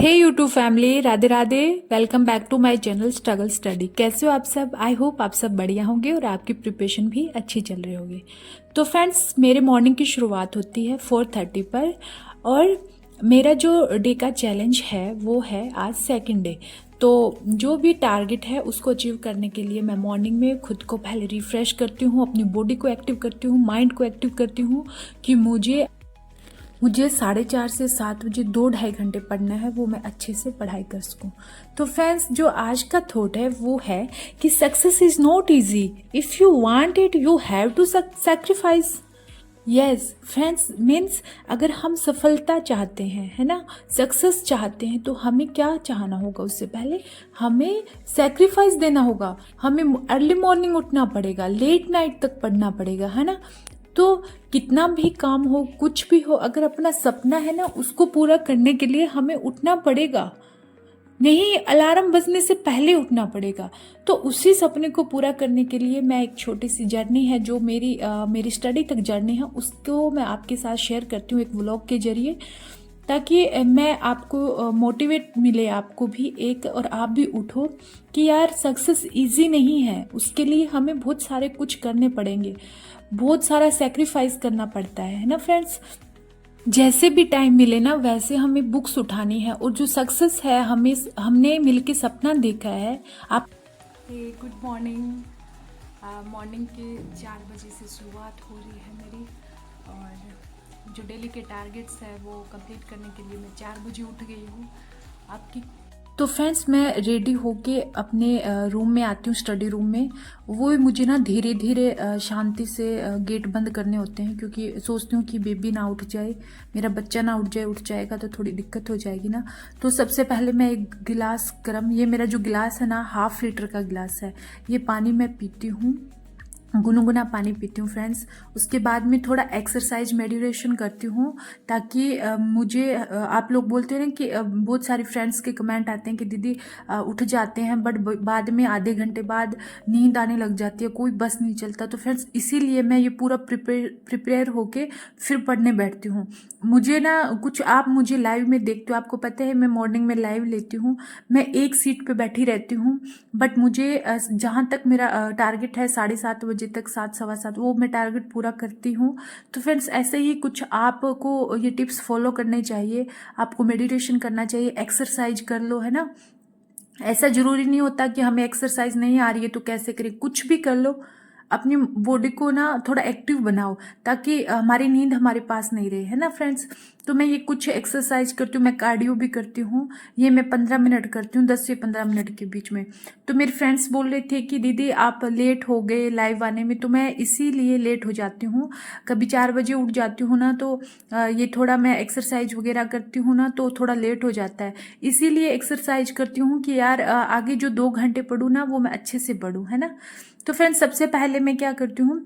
Hey YouTube family, Radhe Radhe. Welcome back to my channel struggle study. कैसे हो आप सब? आई होप आप सब बढ़िया होंगे और आपकी प्रिपरेशन भी अच्छी चल रही होगी। तो फ्रेंड्स, मेरे मॉर्निंग की शुरुआत होती है 4:30 पर और मेरा जो डे का चैलेंज है वो है आज सेकंड डे। तो जो भी टारगेट है उसको अचीव करने के लिए मैं मॉर्निंग में खुद को पहले रिफ्रेश करती हूँ, अपनी बॉडी को एक्टिव करती हूँ, माइंड को एक्टिव करती हूँ कि मुझे 4:30 से 7 बजे 2-2.5 घंटे पढ़ना है, वो मैं अच्छे से पढ़ाई कर सकूं। तो फ्रेंड्स, जो आज का थॉट है वो है कि success is not easy. If you want it you have to sacrifice. Yes friends, means अगर हम सफलता चाहते हैं, है ना, सक्सेस चाहते हैं, तो हमें क्या चाहना होगा? उससे पहले हमें सेक्रीफाइस देना होगा। हमें अर्ली मॉर्निंग उठना पड़ेगा, लेट नाइट तक पढ़ना पड़ेगा, है ना। तो कितना भी काम हो, कुछ भी हो, अगर अपना सपना है ना, उसको पूरा करने के लिए हमें उठना पड़ेगा। नहीं, अलार्म बजने से पहले उठना पड़ेगा। तो उसी सपने को पूरा करने के लिए मैं एक छोटी सी जर्नी है जो मेरी स्टडी तक जर्नी है, उसको मैं आपके साथ शेयर करती हूँ एक व्लॉग के जरिए, ताकि मैं आपको मोटिवेट मिले, आपको भी एक, और आप भी उठो कि यार सक्सेस इजी नहीं है। उसके लिए हमें बहुत सारे कुछ करने पड़ेंगे, बहुत सारा सेक्रीफाइस करना पड़ता है ना फ्रेंड्स। जैसे भी टाइम मिले ना वैसे हमें बुक्स उठानी है, और जो सक्सेस है हमने मिलके सपना देखा है। आप गुड मॉर्निंग। मॉर्निंग के 4 बजे से शुरुआत हो रही है मेरी, और जो डेली के टारगेट्स है वो कंप्लीट करने के लिए मैं 4 बजे उठ गई हूँ आपकी। तो फ्रेंड्स, मैं रेडी होके अपने रूम में आती हूँ, स्टडी रूम में। वो मुझे ना धीरे धीरे शांति से गेट बंद करने होते हैं, क्योंकि सोचती हूँ कि बेबी ना उठ जाए, मेरा बच्चा ना उठ जाएगा तो थोड़ी दिक्कत हो जाएगी ना। तो सबसे पहले मैं एक गिलास गर्म, ये मेरा जो गिलास है ना, 1/2 लीटर का गिलास है, ये पानी मैं पीती हूँ, गुनगुना पानी पीती हूँ फ्रेंड्स। उसके बाद में थोड़ा एक्सरसाइज मेडिटेशन करती हूँ, ताकि मुझे आप लोग बोलते हैं ना कि बहुत सारी फ्रेंड्स के कमेंट आते हैं कि दीदी उठ जाते हैं बट बाद में आधे घंटे बाद नींद आने लग जाती है, कोई बस नहीं चलता। तो फ्रेंड्स, इसीलिए मैं ये पूरा प्रिपेयर होके फिर पढ़ने बैठती हूँ। मुझे ना कुछ, आप मुझे लाइव में देखते हो, आपको पता है मैं मॉर्निंग में लाइव लेती हूँ, मैं एक सीट पे बैठी रहती हूँ, बट मुझे जहाँ तक मेरा टारगेट है 7:30 बजे तक, 7 सवा 7, वो मैं टारगेट पूरा करती हूँ। तो फ्रेंड्स, ऐसे ही कुछ आपको ये टिप्स फॉलो करने चाहिए। आपको मेडिटेशन करना चाहिए, एक्सरसाइज कर लो, है ना। ऐसा जरूरी नहीं होता कि हमें एक्सरसाइज नहीं आ रही है तो कैसे करें, कुछ भी कर लो, अपनी बॉडी को ना थोड़ा एक्टिव बनाओ, ताकि हमारी नींद हमारे पास नहीं रहे, है ना फ्रेंड्स। तो मैं ये कुछ एक्सरसाइज करती हूँ, मैं कार्डियो भी करती हूँ, ये मैं 15 मिनट करती हूँ, 10 से 15 मिनट के बीच में। तो मेरे फ्रेंड्स बोल रहे थे कि दीदी आप लेट हो गए लाइव आने में, तो मैं इसीलिए लेट हो जाती हूँ। कभी 4 बजे उठ जाती हूँ ना, तो ये थोड़ा मैं एक्सरसाइज वगैरह करती हूँ ना, तो थोड़ा लेट हो जाता है। इसीलिए एक्सरसाइज करती हूँ कि यार आगे जो 2 घंटे पढ़ूँ ना, वो मैं अच्छे से पढ़ूँ, है ना। तो फ्रेंड्स, सबसे पहले मैं क्या करती हूँ,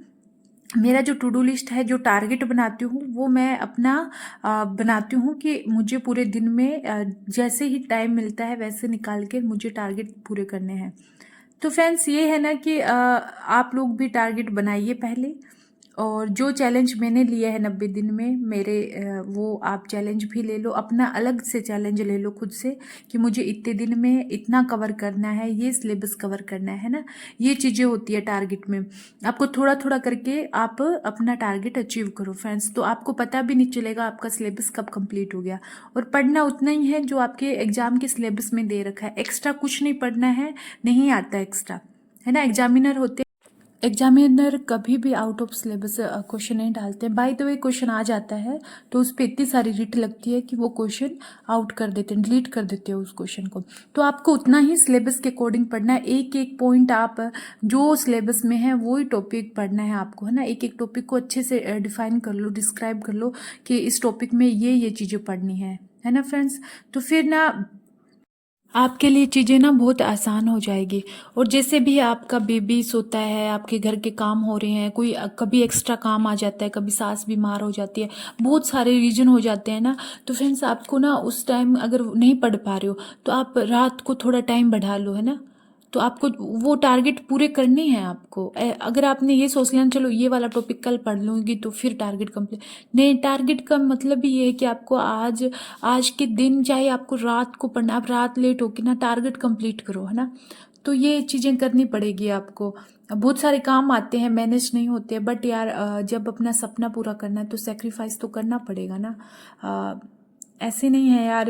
मेरा जो टू डू लिस्ट है, जो टारगेट बनाती हूँ, वो मैं अपना बनाती हूँ कि मुझे पूरे दिन में जैसे ही टाइम मिलता है वैसे निकाल के मुझे टारगेट पूरे करने हैं। तो फ्रेंड्स, ये है ना कि आप लोग भी टारगेट बनाइए पहले, और जो चैलेंज मैंने लिया है 90 दिन में मेरे, वो आप चैलेंज भी ले लो, अपना अलग से चैलेंज ले लो खुद से कि मुझे इतने दिन में इतना कवर करना है, ये सिलेबस कवर करना है ना। ये चीज़ें होती है टारगेट में। आपको थोड़ा थोड़ा करके आप अपना टारगेट अचीव करो फ्रेंड्स, तो आपको पता भी नहीं चलेगा आपका सिलेबस कब कंप्लीट हो गया। और पढ़ना उतना ही है जो आपके एग्जाम के सिलेबस में दे रखा है, एक्स्ट्रा कुछ नहीं पढ़ना है, नहीं आता एक्स्ट्रा, है ना। एग्जामिनर कभी भी आउट ऑफ सिलेबस क्वेश्चन नहीं डालते हैं। बाय द वे, क्वेश्चन आ जाता है तो उस पर इतनी सारी रिट लगती है कि वो क्वेश्चन आउट कर देते हैं, डिलीट कर देते हैं उस क्वेश्चन को। तो आपको उतना ही सिलेबस के अकॉर्डिंग पढ़ना है, एक एक पॉइंट आप जो सिलेबस में है वही टॉपिक पढ़ना है आपको, है ना। एक एक टॉपिक को अच्छे से डिफाइन कर लो, डिस्क्राइब कर लो कि इस टॉपिक में ये चीज़ें पढ़नी है ना फ्रेंड्स। तो फिर ना आपके लिए चीज़ें ना बहुत आसान हो जाएगी। और जैसे भी आपका बेबी सोता है, आपके घर के काम हो रहे हैं, कोई कभी एक्स्ट्रा काम आ जाता है, कभी सास बीमार हो जाती है, बहुत सारे रीजन हो जाते हैं ना। तो फ्रेंड्स, आपको ना उस टाइम अगर नहीं पढ़ पा रहे हो तो आप रात को थोड़ा टाइम बढ़ा लो, है ना। तो आपको वो टारगेट पूरे करने हैं आपको। अगर आपने ये सोच लिया चलो ये वाला टॉपिक कल पढ़ लूँगी तो फिर टारगेट कंप्लीट नहीं। टारगेट का मतलब ही ये है कि आपको आज आज के दिन चाहे आपको रात को पढ़ना, आप रात लेट हो के ना टारगेट कंप्लीट करो, है ना। तो ये चीज़ें करनी पड़ेगी आपको। बहुत सारे काम आते हैं, मैनेज नहीं होते, बट यार जब अपना सपना पूरा करना है तो सेक्रीफाइस तो करना पड़ेगा ना। ऐसे नहीं है यार,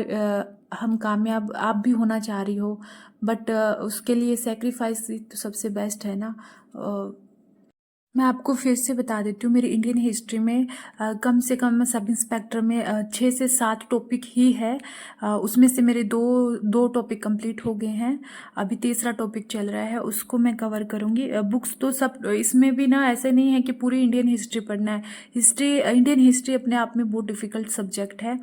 हम कामयाब आप भी होना चाह रही हो, बट उसके लिए सेक्रीफाइस तो सबसे बेस्ट है ना। मैं आपको फिर से बता देती हूँ, मेरी इंडियन हिस्ट्री में कम से कम सब इंस्पेक्टर में 6 से 7 टॉपिक ही है। उसमें से मेरे दो दो टॉपिक कंप्लीट हो गए हैं, अभी तीसरा टॉपिक चल रहा है, उसको मैं कवर करूँगी। बुक्स तो सब इसमें भी ना ऐसे नहीं है कि पूरी इंडियन हिस्ट्री पढ़ना है। इंडियन हिस्ट्री अपने आप में बहुत डिफ़िकल्ट सब्जेक्ट है।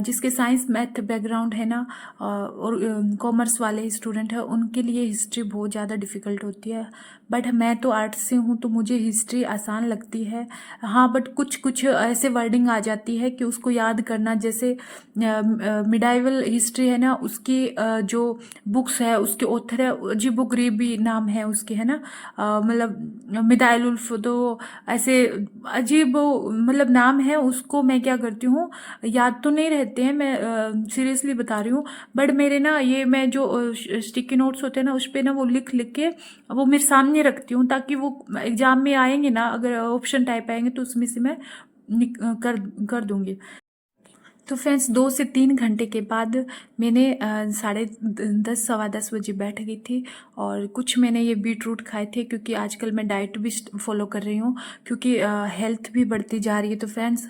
जिसके साइंस मैथ बैकग्राउंड है ना, और कॉमर्स वाले स्टूडेंट हैं उनके लिए हिस्ट्री बहुत ज़्यादा डिफ़िकल्ट होती है। बट मैं तो आर्ट्स से हूँ तो मुझे हिस्ट्री आसान लगती है। हाँ, बट कुछ कुछ ऐसे वर्डिंग आ जाती है कि उसको याद करना, जैसे मिडाइवल हिस्ट्री है ना, उसकी जो बुक्स है उसके ऑथर है अजीबोगरीबी नाम है उसके, है ना। मतलब मिडाइल उल्फ, तो ऐसे अजीब मतलब नाम है, उसको मैं क्या करती हूँ, याद तो नहीं रहते हैं, मैं सीरियसली बता रही हूँ। बट मेरे ना ये मैं जो स्टिकी नोट्स होते हैं ना उस पर ना वो लिख लिख के वो मेरे सामने रखती हूँ, ताकि वो एग्जाम में आएंगे ना, अगर ऑप्शन टाइप आएंगे तो उसमें से मैं कर दूंगी। तो फ्रेंड्स 2 से 3 घंटे के बाद मैंने 10:30 11:15 बजे बैठ गई थी, और कुछ मैंने ये बीट रूट खाए थे, क्योंकि आजकल मैं डाइट भी फॉलो कर रही हूँ, क्योंकि हेल्थ भी बढ़ती जा रही है। तो फ्रेंड्स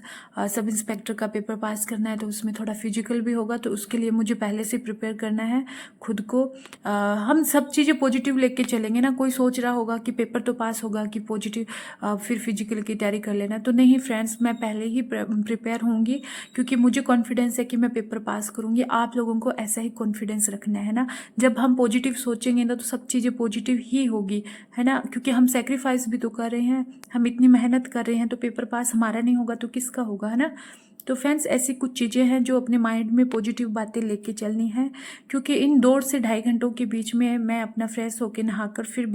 सब इंस्पेक्टर का पेपर पास करना है तो उसमें थोड़ा फिजिकल भी होगा, तो उसके लिए मुझे पहले से प्रिपेयर करना है खुद को। हम सब चीज़ें पॉजिटिव लेके चलेंगे ना। कोई सोच रहा होगा कि पेपर तो पास होगा कि पॉजिटिव फिर फिजिकल की तैयारी कर लेना, तो नहीं फ्रेंड्स, मैं पहले ही प्रिपेयर होंगी, क्योंकि मुझे कॉन्फिडेंस है कि मैं पेपर पास करूंगी। आप लोगों को ऐसा ही कॉन्फिडेंस रखना है ना। जब हम पॉजिटिव सोचेंगे ना तो सब चीज़ें पॉजिटिव ही होगी, है ना, क्योंकि हम सेक्रीफाइस भी तो कर रहे हैं, हम इतनी मेहनत कर रहे हैं, तो पेपर पास हमारा नहीं होगा तो किसका होगा, है ना। तो फ्रेंड्स ऐसी कुछ चीज़ें हैं जो अपने माइंड में पॉजिटिव बातें लेके चलनी है, क्योंकि इन 2 से ढाई घंटों के बीच में मैं अपना फ्रेश होकर नहाकर फिर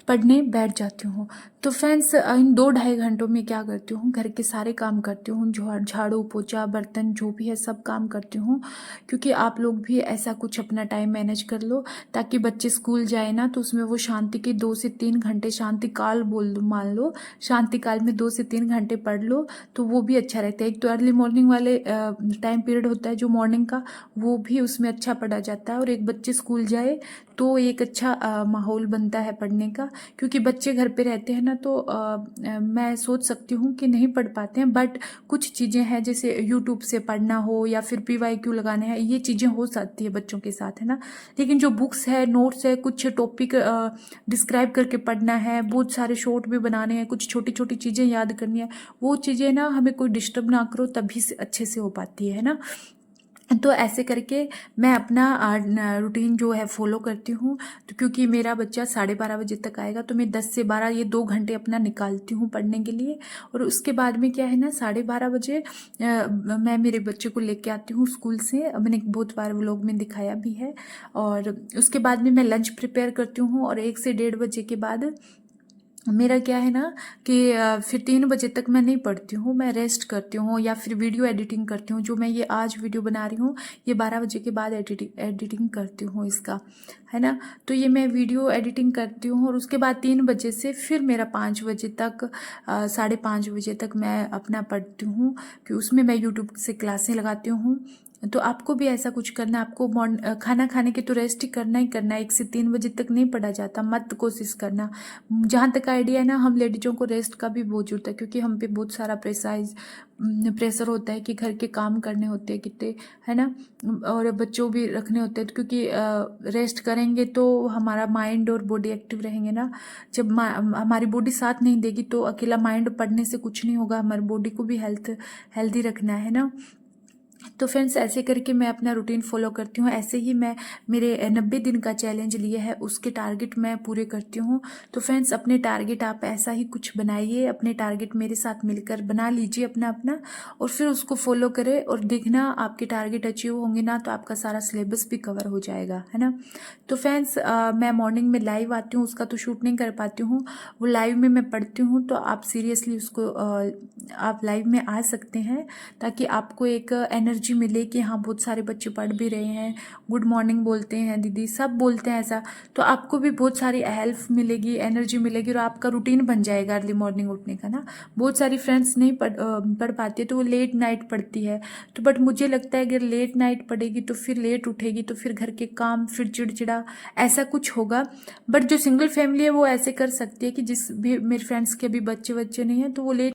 पढ़ने बैठ जाती हूँ। तो फ्रेंड्स इन 2 ढाई घंटों में क्या करती हूँ, घर के सारे काम करती हूँ, झाड़ू पोछा बर्तन जो भी है सब काम करती हूँ, क्योंकि आप लोग भी ऐसा कुछ अपना टाइम मैनेज कर लो, ताकि बच्चे स्कूल जाए ना तो उसमें वो शांति के 2 से 3 घंटे, शांति काल बोल दो, मान लो शांति काल में 2 से 3 घंटे पढ़ लो, तो वो भी अच्छा रहता है। एक तो अर्ली मॉर्निंग वाले टाइम पीरियड होता है जो मॉर्निंग का, वो भी उसमें अच्छा पढ़ा जाता है, और एक बच्चे स्कूल जाए तो एक अच्छा माहौल बनता है पढ़ने का, क्योंकि बच्चे घर पे रहते हैं ना तो मैं सोच सकती हूँ कि नहीं पढ़ पाते हैं। बट कुछ चीज़ें हैं जैसे यूट्यूब से पढ़ना हो या फिर PYQ लगाने हैं, ये चीज़ें हो सकती है बच्चों के साथ, है ना। लेकिन जो बुक्स है, नोट्स है, कुछ टॉपिक डिस्क्राइब करके पढ़ना है, बहुत सारे शॉर्ट भी बनाने हैं, कुछ छोटी छोटी चीज़ें याद करनी है, वो चीज़ें ना हमें कोई डिस्टर्ब ना करो तभी से अच्छे से हो पाती है ना। तो ऐसे करके मैं अपना रूटीन जो है फॉलो करती हूँ। तो क्योंकि मेरा बच्चा 12:30 बजे तक आएगा, तो मैं 10 से 12 ये 2 घंटे अपना निकालती हूँ पढ़ने के लिए। और उसके बाद में क्या है ना, 12:30 बजे मैं मेरे बच्चे को लेके आती हूँ स्कूल से, मैंने बहुत बार व्लॉग में दिखाया भी है। और उसके बाद में मैं लंच प्रिपेयर करती हूँ, और 1 से 1:30 बजे के बाद मेरा क्या है ना कि फिर 3 बजे तक मैं नहीं पढ़ती हूँ, मैं रेस्ट करती हूँ या फिर वीडियो एडिटिंग करती हूँ। जो मैं ये आज वीडियो बना रही हूँ ये 12 बजे के बाद एडिटिंग करती हूँ इसका, है ना। तो ये मैं वीडियो एडिटिंग करती हूँ, और उसके बाद 3 बजे से फिर मेरा 5 बजे तक 5:30 बजे तक मैं अपना पढ़ती हूँ, कि उसमें मैं यूट्यूब से क्लासें लगाती हूँ। तो आपको भी ऐसा कुछ करना है, आपको खाना खाने के तो रेस्ट ही करना ही करना है, 1 से 3 बजे तक नहीं पढ़ा जाता, मत कोशिश करना। जहाँ तक आइडिया है ना, हम लेडीज़ों को रेस्ट का भी बहुत जरूरत है, क्योंकि हम पे बहुत सारा प्रेशर होता है कि घर के काम करने होते हैं कितने, है ना, और बच्चों भी रखने होते हैं, तो क्योंकि रेस्ट करेंगे तो हमारा माइंड और बॉडी एक्टिव रहेंगे ना। जब हमारी बॉडी साथ नहीं देगी तो अकेला माइंड पढ़ने से कुछ नहीं होगा, हमारी बॉडी को भी हेल्दी रखना है ना। तो फ्रेंड्स ऐसे करके मैं अपना रूटीन फॉलो करती हूँ। ऐसे ही मैं मेरे 90 दिन का चैलेंज लिया है, उसके टारगेट मैं पूरे करती हूँ। तो फ्रेंड्स अपने टारगेट आप ऐसा ही कुछ बनाइए, अपने टारगेट मेरे साथ मिलकर बना लीजिए अपना अपना, और फिर उसको फॉलो करें और देखना आपके टारगेट अचीव होंगे ना, तो आपका सारा सिलेबस भी कवर हो जाएगा, है ना। तो फ्रेंड्स मैं मॉर्निंग में लाइव आती हूँ, उसका तो शूट नहीं कर पाती हूँ, वो लाइव में मैं पढ़ती हूँ। तो आप सीरियसली उसको आप लाइव में आ सकते हैं, ताकि आपको एक एनर्जी मिले कि हाँ बहुत सारे बच्चे पढ़ भी रहे हैं, गुड मॉर्निंग बोलते हैं दीदी, सब बोलते हैं ऐसा। तो आपको भी बहुत सारी हेल्प मिलेगी, एनर्जी मिलेगी, और आपका रूटीन बन जाएगा अर्ली मॉर्निंग उठने का ना। बहुत सारी फ्रेंड्स नहीं पढ़ पाती है, तो वो लेट नाइट पढ़ती है। तो बट मुझे लगता है अगर लेट नाइट पढ़ेगी तो फिर लेट उठेगी, तो फिर घर के काम, फिर चिड़चिड़ा, ऐसा कुछ होगा। बट जो सिंगल फैमिली है वो ऐसे कर सकती है कि जिस भी मेरे फ्रेंड्स के अभी बच्चे नहीं हैं, तो वो लेट